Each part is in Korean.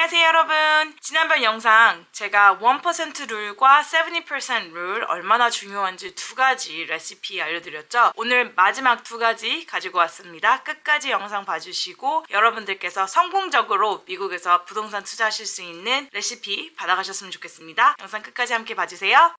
안녕하세요 여러분. 지난번 영상 제가 1% 룰과 70% 룰 얼마나 중요한지 두 가지 레시피 알려드렸죠. 오늘 마지막 두 가지 가지고 왔습니다. 끝까지 영상 봐주시고 여러분들께서 성공적으로 미국에서 부동산 투자하실 수 있는 레시피 받아가셨으면 좋겠습니다. 영상 끝까지 함께 봐주세요.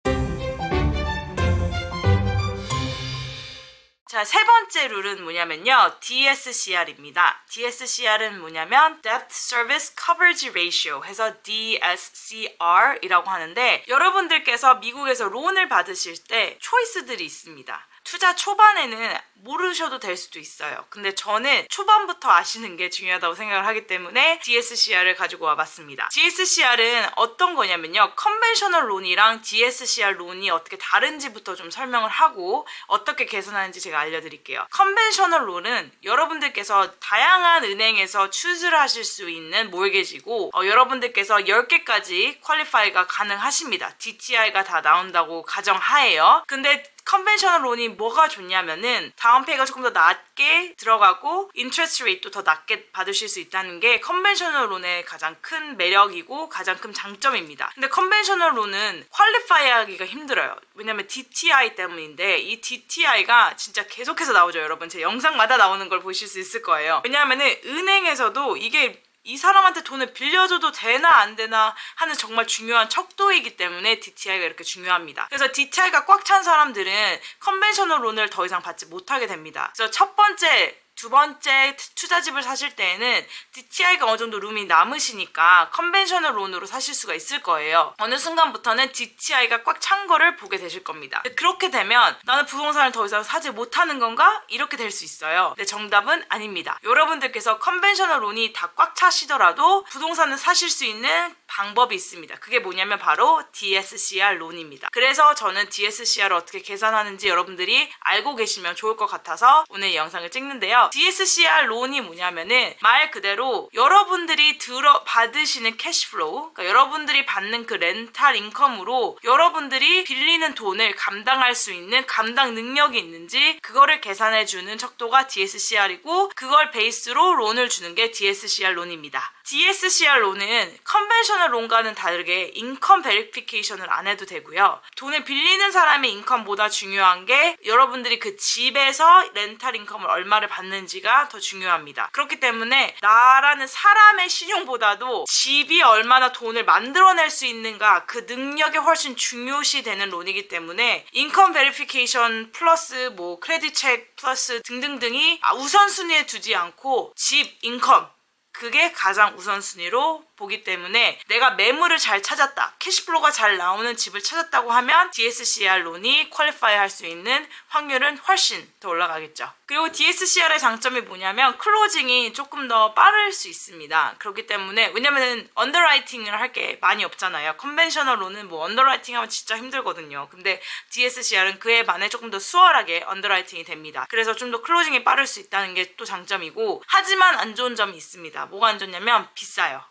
자, 세 번째 룰은 뭐냐면요. DSCR입니다. DSCR은 뭐냐면 Debt Service Coverage Ratio 해서 DSCR이라고 하는데 여러분들께서 미국에서 론을 받으실 때 초이스들이 있습니다. 투자 초반에는 모르셔도 될 수도 있어요. 근데 저는 초반부터 아시는 게 중요하다고 생각을 하기 때문에 DSCR을 가지고 와봤습니다. DSCR은 어떤 거냐면요. 컨벤셔널 론이랑 DSCR 론이 어떻게 다른지부터 좀 설명을 하고 어떻게 개선하는지 제가 알려드릴게요. 컨벤셔널 론은 여러분들께서 다양한 은행에서 추즈를 하실 수 있는 몰게지고 여러분들께서 10개까지 퀄리파이가 가능하십니다. DTI가 다 나온다고 가정하에요. 근데 컨벤셔널 론이 뭐가 좋냐면은 다운페이가 조금 더 낮게 들어가고 인트레스트 레이트도 더 낮게 받으실 수 있다는 게 컨벤셔널 론의 가장 큰 매력이고 가장 큰 장점입니다. 근데 컨벤셔널 론은 퀄리파이 하기가 힘들어요. 왜냐면 DTI 때문인데 이 DTI가 진짜 계속해서 나오죠. 여러분 제 영상마다 나오는 걸 보실 수 있을 거예요. 왜냐하면은 은행에서도 이게 이 사람한테 돈을 빌려줘도 되나 안 되나 하는 정말 중요한 척도이기 때문에 DTI가 이렇게 중요합니다. 그래서 DTI가 꽉 찬 사람들은 컨벤셔널 론을 더 이상 받지 못하게 됩니다. 그래서 첫 번째, 두 번째 투자집을 사실 때에는 DTI가 어느 정도 룸이 남으시니까 컨벤셔널 론으로 사실 수가 있을 거예요. 어느 순간부터는 DTI가 꽉 찬 거를 보게 되실 겁니다. 그렇게 되면 나는 부동산을 더 이상 사지 못하는 건가? 이렇게 될 수 있어요. 근데 정답은 아닙니다. 여러분들께서 컨벤셔널 론이 다 꽉 차시더라도 부동산을 사실 수 있는 방법이 있습니다. 그게 뭐냐면 바로 DSCR 론입니다. 그래서 저는 DSCR을 어떻게 계산하는지 여러분들이 알고 계시면 좋을 것 같아서 오늘 이 영상을 찍는데요. DSCR 론이 뭐냐면은 말 그대로 여러분들이 받으시는 캐시플로우, 그러니까 여러분들이 받는 그 렌탈 인컴으로 여러분들이 빌리는 돈을 감당할 수 있는 감당 능력이 있는지 그거를 계산해주는 척도가 DSCR이고 그걸 베이스로 론을 주는 게 DSCR 론입니다. DSCR 론은 컨벤셔널 론과는 다르게 인컴 베리피케이션을 안 해도 되고요. 돈을 빌리는 사람의 인컴보다 중요한 게 여러분들이 그 집에서 렌탈 인컴을 얼마를 받는지가 더 중요합니다. 그렇기 때문에 나라는 사람의 신용보다도 집이 얼마나 돈을 만들어낼 수 있는가 그 능력이 훨씬 중요시 되는 론이기 때문에 인컴 베리피케이션 플러스 뭐 크레딧 체크 플러스 등등등이 우선순위에 두지 않고 집 인컴 그게 가장 우선순위로 보기 때문에 내가 매물을 잘 찾았다, 캐시플로우가 잘 나오는 집을 찾았다고 하면 DSCR 론이 퀄리파이 할 수 있는 확률은 훨씬 더 올라가겠죠. 그리고 DSCR의 장점이 뭐냐면 클로징이 조금 더 빠를 수 있습니다. 그렇기 때문에 왜냐면 언더라이팅을 할 게 많이 없잖아요. 컨벤셔널 론은 뭐 언더라이팅 하면 진짜 힘들거든요. 근데 DSCR은 그에 반해 조금 더 수월하게 언더라이팅이 됩니다. 그래서 좀 더 클로징이 빠를 수 있다는 게 또 장점이고 하지만 안 좋은 점이 있습니다. 뭐가 안 좋냐면 비싸요.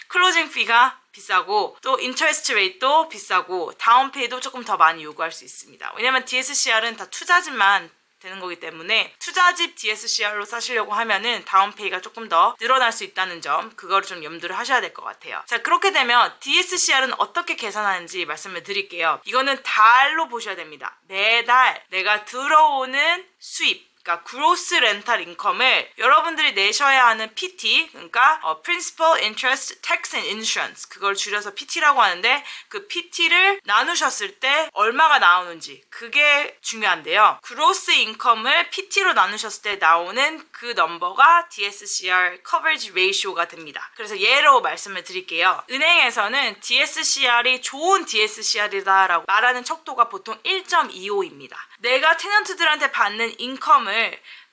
클로징 피가 비싸고 또 인터레스트 레이트도 비싸고 다운페이도 조금 더 많이 요구할 수 있습니다. 왜냐면 DSCR은 다 투자집만 되는 거기 때문에 투자집 DSCR로 사시려고 하면은 다운페이가 조금 더 늘어날 수 있다는 점 그거를 좀 염두를 하셔야 될 것 같아요. 자, 그렇게 되면 DSCR은 어떻게 계산하는지 말씀을 드릴게요. 이거는 달로 보셔야 됩니다. 매달 내가 들어오는 수입 그러니까 그로스 렌탈 인컴을 여러분들이 내셔야 하는 PT 그러니까 Principal Interest Tax and Insurance 그걸 줄여서 PT라고 하는데 그 PT를 나누셨을 때 얼마가 나오는지 그게 중요한데요. 그로스 인컴을 PT로 나누셨을 때 나오는 그 넘버가 DSCR Coverage Ratio가 됩니다. 그래서 예로 말씀을 드릴게요. 은행에서는 DSCR이 좋은 DSCR이다라고 말하는 척도가 보통 1.25입니다. 내가 테넌트들한테 받는 인컴을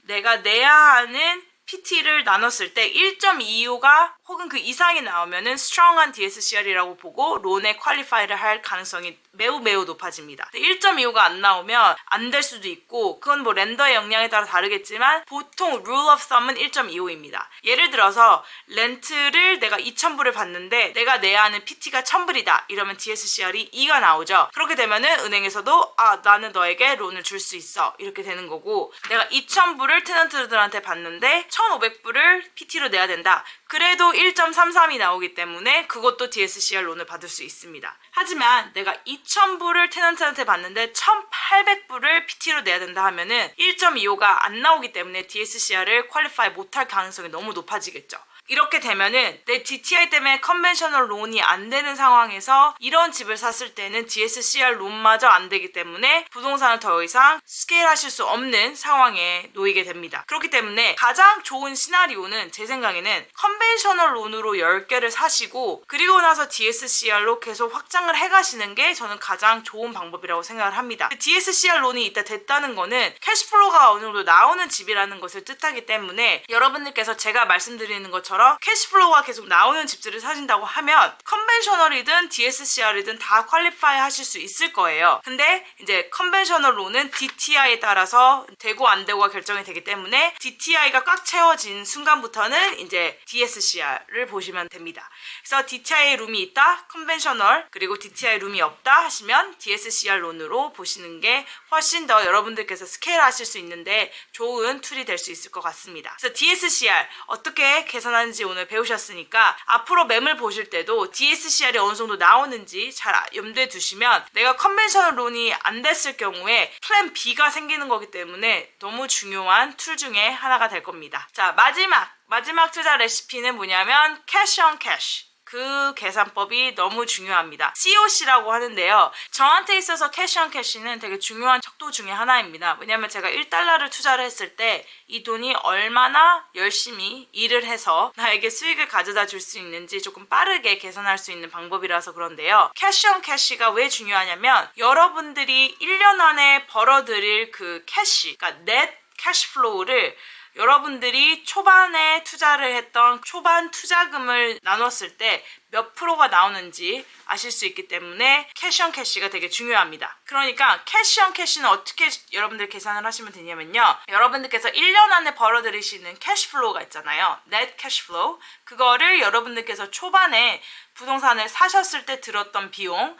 내가 내야 하는 PT를 나눴을 때 1.25가 혹은 그 이상이 나오면은 strong한 DSCR이라고 보고 론에 퀄리파이를 할 가능성이 매우 높아집니다. 1.25가 안 나오면 안 될 수도 있고 그건 뭐 렌더의 역량에 따라 다르겠지만 보통 rule of thumb은 1.25입니다. 예를 들어서 렌트를 내가 2,000불을 받는데 내가 내야 하는 PT가 1,000불이다 이러면 DSCR이 2가 나오죠. 그렇게 되면은 은행에서도 나는 너에게 론을 줄 수 있어 이렇게 되는 거고 내가 2,000불을 테넌트들한테 받는데 1,500불을 PT로 내야 된다. 그래도 1.33이 나오기 때문에 그것도 DSCR 론을 받을 수 있습니다. 하지만 내가 2,000불을 테넌트한테 받는데 1,800불을 PT로 내야 된다 하면은 1.25가 안 나오기 때문에 DSCR을 퀄리파이 못할 가능성이 너무 높아지겠죠. 이렇게 되면은 내 DTI 때문에 컨벤셔널 론이 안 되는 상황에서 이런 집을 샀을 때는 DSCR 론마저 안 되기 때문에 부동산을 더 이상 스케일 하실 수 없는 상황에 놓이게 됩니다. 그렇기 때문에 가장 좋은 시나리오는 제 생각에는 컨벤셔널 론으로 10개를 사시고 그리고 나서 DSCR로 계속 확장을 해가시는 게 저는 가장 좋은 방법이라고 생각을 합니다. DSCR 론이 이따 됐다는 거는 캐시플로우가 어느 정도 나오는 집이라는 것을 뜻하기 때문에 여러분들께서 제가 말씀드리는 것처럼 캐시플로우가 계속 나오는 집들을 사신다고 하면 컨벤셔널이든 DSCR이든 다 퀄리파이 하실 수 있을 거예요. 근데 이제 컨벤셔널 론은 DTI에 따라서 되고 안 되고가 결정이 되기 때문에 DTI가 꽉 채워진 순간부터는 이제 DSCR을 보시면 됩니다. 그래서 DTI 룸이 있다, 컨벤셔널, 그리고 DTI 룸이 없다 하시면 DSCR 론으로 보시는 게 훨씬 더 여러분들께서 스케일 하실 수 있는데 좋은 툴이 될 수 있을 것 같습니다. 그래서 DSCR 어떻게 계산하는지 오늘 배우셨으니까 앞으로 매물 보실 때도 DSCR이 어느 정도 나오는지 잘 염두에 두시면 내가 컨벤셔널 론이 안 됐을 경우에 플랜 B가 생기는 거기 때문에 너무 중요한 툴 중에 하나가 될 겁니다. 자, 마지막 투자 레시피는 뭐냐면 캐시 온 캐시. 그 계산법이 너무 중요합니다. COC라고 하는데요. 저한테 있어서 캐시 온 캐시는 되게 중요한 척도 중에 하나입니다. 왜냐면 제가 1달러를 투자를 했을 때 이 돈이 얼마나 열심히 일을 해서 나에게 수익을 가져다 줄 수 있는지 조금 빠르게 계산할 수 있는 방법이라서 그런데요. 캐시 온 캐시가 왜 중요하냐면 여러분들이 1년 안에 벌어들일 그 캐시, 그러니까 넷 캐시플로우를 여러분들이 초반에 투자를 했던 초반 투자금을 나눴을 때 몇 프로가 나오는지 아실 수 있기 때문에 캐시 온 캐시가 되게 중요합니다. 그러니까 캐시 온 캐시는 어떻게 여러분들 계산을 하시면 되냐면요. 여러분들께서 1년 안에 벌어들이시는 캐시플로우가 있잖아요. 넷 캐시플로우. 그거를 여러분들께서 초반에 부동산을 사셨을 때 들었던 비용,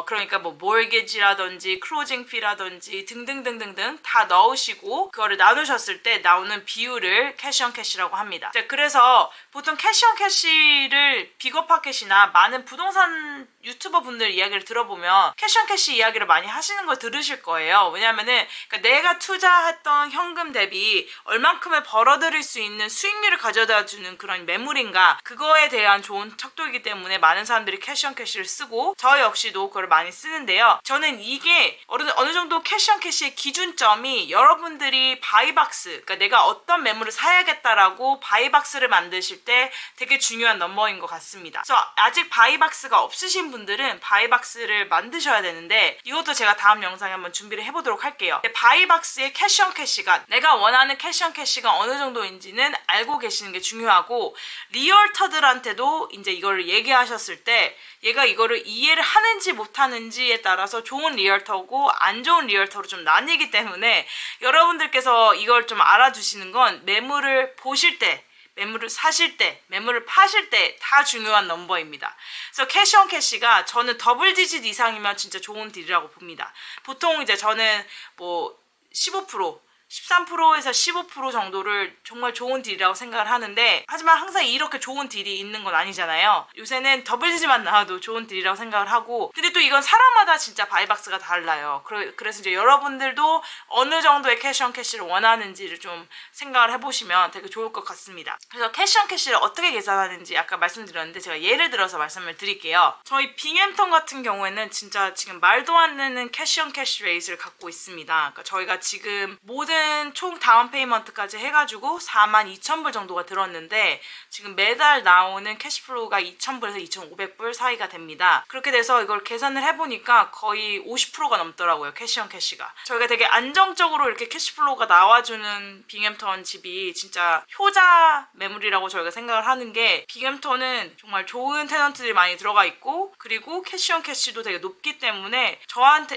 그러니까 뭐 몰게지라든지 클로징 피라든지 등등등등등 다 넣으시고 그거를 나누셨을 때 나오는 비율을 캐시 온 캐시라고 합니다. 자, 그래서 보통 캐시 온 캐시를 빅업마켓이나 많은 부동산 유튜버 분들 이야기를 들어보면 캐시 온 캐시 이야기를 많이 하시는 걸 들으실 거예요. 왜냐면은 그러니까 내가 투자했던 현금 대비 얼만큼을 벌어들일 수 있는 수익률을 가져다 주는 그런 매물인가 그거에 대한 좋은 척도이기 때문에 많은 사람들이 캐시 온 캐시를 쓰고 저 역시도 그걸 많이 쓰는데요. 저는 이게 어느 정도 캐시 온 캐시의 기준점이 여러분들이 바이박스, 그러니까 내가 어떤 매물을 사야겠다라고 바이박스를 만드실 때 되게 중요한 넘버인 것 같습니다. 그래서 아직 바이박스가 없으신 분들은 바이박스를 만드셔야 되는데 이것도 제가 다음 영상에 한번 준비를 해보도록 할게요. 바이박스의 캐시 온 캐시가 내가 원하는 캐시 온 캐시가 어느 정도인지는 알고 계시는 게 중요하고 리얼터들한테도 이제 이걸 얘기하셨을 때 얘가 이거를 이해를 하는지 못하는지에 따라서 좋은 리얼터고 안 좋은 리얼터로 좀 나뉘기 때문에 여러분들께서 이걸 좀 알아두시는 건 매물을 보실 때 매물을 사실 때, 매물을 파실 때 다 중요한 넘버입니다. 그래서 캐시 온 캐시가 저는 더블 디짓 이상이면 진짜 좋은 딜이라고 봅니다. 보통 이제 저는 뭐 15%, 13%에서 15% 정도를 정말 좋은 딜이라고 생각을 하는데 하지만 항상 이렇게 좋은 딜이 있는 건 아니잖아요. 요새는 더블디지만 나와도 좋은 딜이라고 생각을 하고 근데 또 이건 사람마다 진짜 바이박스가 달라요. 그래서 이제 여러분들도 어느 정도의 캐시 온 캐시를 원하는지를 좀 생각을 해보시면 되게 좋을 것 같습니다. 그래서 캐시 온 캐시를 어떻게 계산하는지 아까 말씀드렸는데 제가 예를 들어서 말씀을 드릴게요. 저희 빙햄턴 같은 경우에는 진짜 지금 말도 안 되는 캐시 온 캐시 레이트를 갖고 있습니다. 그러니까 저희가 지금 모든 총 다운 페이먼트까지 해가지고 42,000불 정도가 들었는데 지금 매달 나오는 캐시플로우가 2,000불에서 2,500불 사이가 됩니다. 그렇게 돼서 이걸 계산을 해보니까 거의 50%가 넘더라고요. 캐시 온 캐시가. 저희가 되게 안정적으로 이렇게 캐시플로우가 나와주는 빙햄턴 집이 진짜 효자 매물이라고 저희가 생각을 하는 게 빙햄턴은 정말 좋은 테넌트들이 많이 들어가 있고 그리고 캐시 온 캐시도 되게 높기 때문에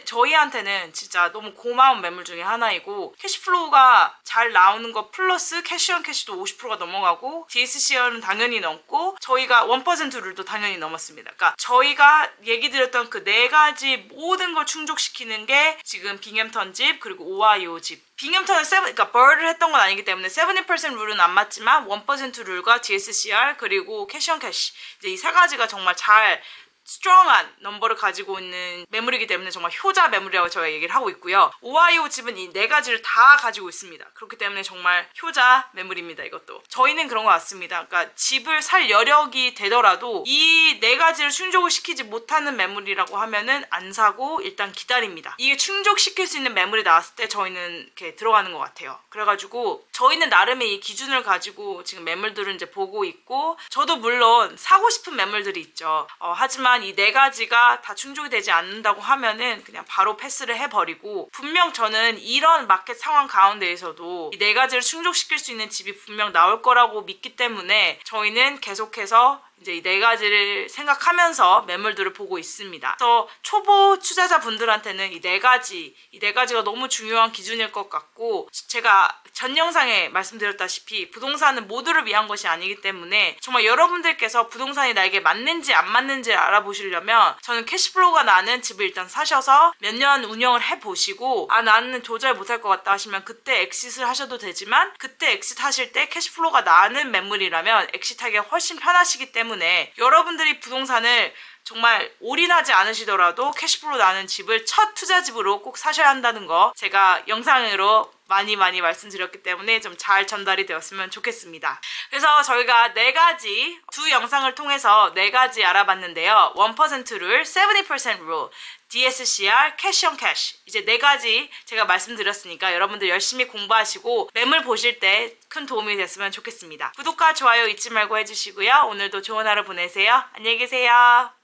저희한테는 진짜 너무 고마운 매물 중에 하나이고 캐시플로우 캐시플로우가 잘 나오는 거 플러스 캐시온 캐시도 50%가 넘어가고 DSCR은 당연히 넘고 저희가 1% 룰도 당연히 넘었습니다. 그러니까 저희가 얘기 드렸던 그 네 가지 모든 걸 충족시키는 게 지금 빙햄턴 집 그리고 오하이오 집. 빙햄턴은 그러니까 벌을 했던 건 아니기 때문에 70% 룰은 안 맞지만 1% 룰과 DSCR 그리고 캐시온 캐시 이제 이 세 가지가 정말 잘 스트롱한 넘버를 가지고 있는 매물이기 때문에 정말 효자 매물이라고 저희가 얘기를 하고 있고요. 오하이오 집은 이 네 가지를 다 가지고 있습니다. 그렇기 때문에 정말 효자 매물입니다. 이것도. 저희는 그런 것 같습니다. 그러니까 집을 살 여력이 되더라도 이 네 가지를 충족을 시키지 못하는 매물이라고 하면은 안 사고 일단 기다립니다. 이게 충족시킬 수 있는 매물이 나왔을 때 저희는 이렇게 들어가는 것 같아요. 그래가지고 저희는 나름의 이 기준을 가지고 지금 매물들을 이제 보고 있고 저도 물론 사고 싶은 매물들이 있죠. 하지만 이 네 가지가 다 충족이 되지 않는다고 하면은 그냥 바로 패스를 해버리고 분명 저는 이런 마켓 상황 가운데에서도 이 네 가지를 충족시킬 수 있는 집이 분명 나올 거라고 믿기 때문에 저희는 계속해서 이제 이 네 가지를 생각하면서 매물들을 보고 있습니다. 그래서 초보 투자자분들한테는 이 네 가지가 너무 중요한 기준일 것 같고 제가 전 영상에 말씀드렸다시피 부동산은 모두를 위한 것이 아니기 때문에 정말 여러분들께서 부동산이 나에게 맞는지 안 맞는지를 알아보시려면 저는 캐시플로우가 나는 집을 일단 사셔서 몇 년 운영을 해보시고 나는 도저히 못할 것 같다 하시면 그때 엑싯을 하셔도 되지만 그때 엑싯 하실 때 캐시플로우가 나는 매물이라면 엑싯하기가 훨씬 편하시기 때문에 여러분들이 부동산을 정말 올인하지 않으시더라도 캐시플로우 나는 집을 첫 투자집으로 꼭 사셔야 한다는 거 제가 영상으로 많이 말씀드렸기 때문에 좀 잘 전달이 되었으면 좋겠습니다. 그래서 저희가 두 영상을 통해서 네 가지 알아봤는데요. 1% 룰, 70% 룰, DSCR, 캐시 온 캐시 이제 네 가지 제가 말씀드렸으니까 여러분들 열심히 공부하시고 매물 보실 때 큰 도움이 됐으면 좋겠습니다. 구독과 좋아요 잊지 말고 해주시고요. 오늘도 좋은 하루 보내세요. 안녕히 계세요.